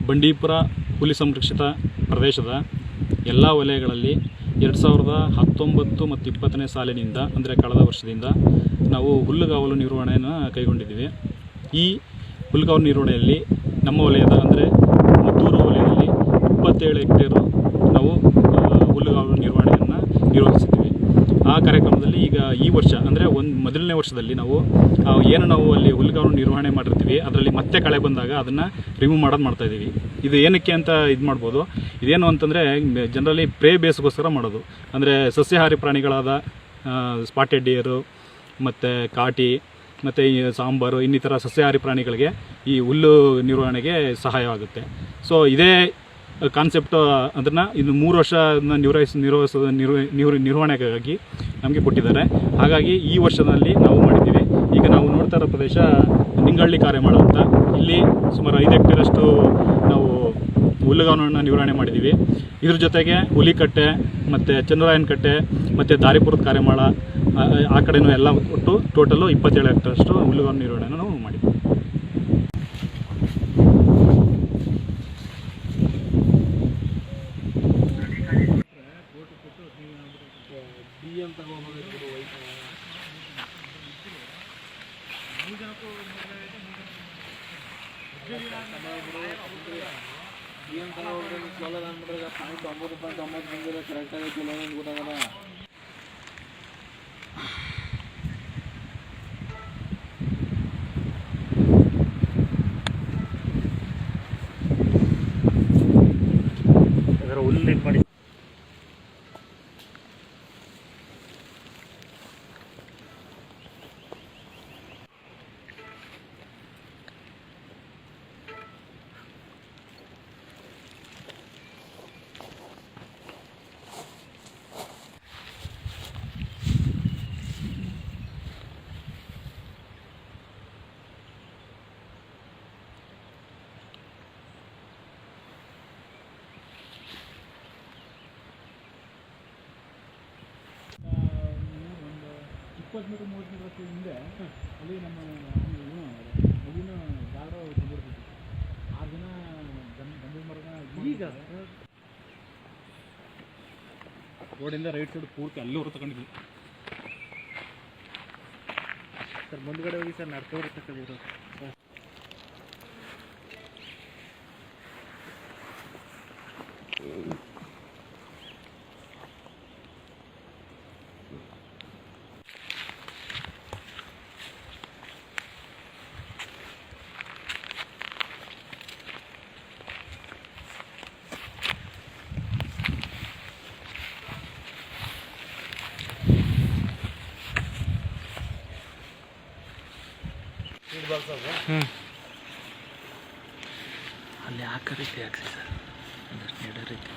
ಬಂಡೀಪುರ ಹುಲಿ ಸಂರಕ್ಷಿತ ಪ್ರದೇಶದ ಎಲ್ಲ ವಲಯಗಳಲ್ಲಿ 2019 ಮತ್ತು 20ನೇ ಸಾಲಿನಿಂದ ಅಂದರೆ ಕಳೆದ ವರ್ಷದಿಂದ ನಾವು ಹುಲ್ಲುಗಾವಲು ನಿರ್ವಹಣೆಯನ್ನು ಕೈಗೊಂಡಿದ್ದೀವಿ. ಈ ಹುಲ್ಲುಗಾವಲು ನಿರ್ವಹಣೆಯಲ್ಲಿ ನಮ್ಮ ವಲಯದ ಅಂದರೆ ಮುತ್ತೂರು ವಲಯದಲ್ಲಿ 27 ಹೆಕ್ಟೇರು ನಾವು ಹುಲ್ಲುಗಾವಲು ನಿರ್ವಹಣೆಯನ್ನು ನಿರ್ವಹಿಸಿದ್ದೀವಿ. ಆ ಕಾರ್ಯಕ್ರಮದಲ್ಲಿ ಈಗ ಈ ವರ್ಷ ಅಂದರೆ ಮೊದಲನೇ ವರ್ಷದಲ್ಲಿ ನಾವು ಅಲ್ಲಿ ಹುಲ್ಲುಗಾವಲು ನಿರ್ವಹಣೆ ಮಾಡಿರ್ತೀವಿ, ಅದರಲ್ಲಿ ಮತ್ತೆ ಕಳೆ ಬಂದಾಗ ಅದನ್ನು ರಿಮೂವ್ ಮಾಡ್ತಾಯಿದ್ದೀವಿ. ಇದು ಏನಕ್ಕೆ ಅಂತ ಇದು ಮಾಡ್ಬೋದು. ಇದೇನು ಅಂತಂದರೆ ಜನರಲಿ ಪ್ರೇ ಬೇಸ್ಗೋಸ್ಕರ ಮಾಡೋದು. ಅಂದರೆ ಸಸ್ಯಾಹಾರಿ ಪ್ರಾಣಿಗಳಾದ ಸ್ಪಾಟೆಡ್ ಡಿಯರು ಮತ್ತು ಕಾಟಿ ಮತ್ತು ಈ ಸಾಂಬಾರು ಇನ್ನಿತರ ಸಸ್ಯಾಹಾರಿ ಪ್ರಾಣಿಗಳಿಗೆ ಈ ಹುಲ್ಲು ನಿರ್ವಹಣೆಗೆ ಸಹಾಯವಾಗುತ್ತೆ. ಸೊ ಇದೇ ಕಾನ್ಸೆಪ್ಟು ಅದನ್ನು ಇನ್ನು 3 ವರ್ಷ ನಿರ್ವಹಣೆಗಾಗಿ ನಮಗೆ ಕೊಟ್ಟಿದ್ದಾರೆ. ಹಾಗಾಗಿ ಈ ವರ್ಷದಲ್ಲಿ ನಾವು ಮಾಡಿದ್ದೀವಿ. ಈಗ ನಾವು ನೋಡ್ತಾ ಇರೋ ಪ್ರದೇಶ ನಿಂಗಳ್ಳಿ ಕಾರ್ಯಮಾಳ ಅಂತ, ಇಲ್ಲಿ ಸುಮಾರು 5 ಹೆಕ್ಟೇರಷ್ಟು ನಾವು ಹುಲ್ಲುಗಾವಲನ್ನು ನಿರ್ವಹಣೆ ಮಾಡಿದ್ದೀವಿ. ಇದ್ರ ಜೊತೆಗೆ ಹುಲಿಕಟ್ಟೆ ಮತ್ತು ಚಂದ್ರರಾಯನ ಕಟ್ಟೆ ಮತ್ತು ದಾರಿಪುರದ ಕಾರ್ಯಮಾಳ ಆ ಕಡೆಯೂ ಎಲ್ಲ ಒಟ್ಟು ಟೋಟಲು 27 ಹೆಕ್ಟೇರಷ್ಟು ಹುಲ್ಲುಗಾವಲು ನಿರ್ವಹಣೆಯನ್ನು ನಾವು ಮಾಡಿದ್ದೀವಿ. ಉಲ್ಲೇಖ ಮಾಡಿ $20 ಮೀಟರ್ 30 ಮೀಟರ್ ಹಿಂದೆ ಅಲ್ಲಿ ನಮ್ಮ ಅಲ್ಲಿನ ಗಾರ್ಡ ಬಂದಿರ್ತಿತ್ತು. 6 ಜನ ಗಂಧದ ಮರನ ಈಗ ರೋಡಿಂದ ರೈಟ್ ಸೈಡ್ ಪೂರ್ತಿ ಅಲ್ಲಿವರೆಗೂ ತಗೊಂಡಿದ್ವಿ ಸರ್. ಮುಂದ್ಗಡೆ ಹೋಗಿ ಸರ್, ನಡ್ಕೋಬರ್ತಕ್ಕಂಥ ಅಲ್ಲಿ ಆ ರೀತಿ ಹಾಕ್ಸಿ ಸರ್, ಒಂದಷ್ಟು ನೀಡ ರೀತಿ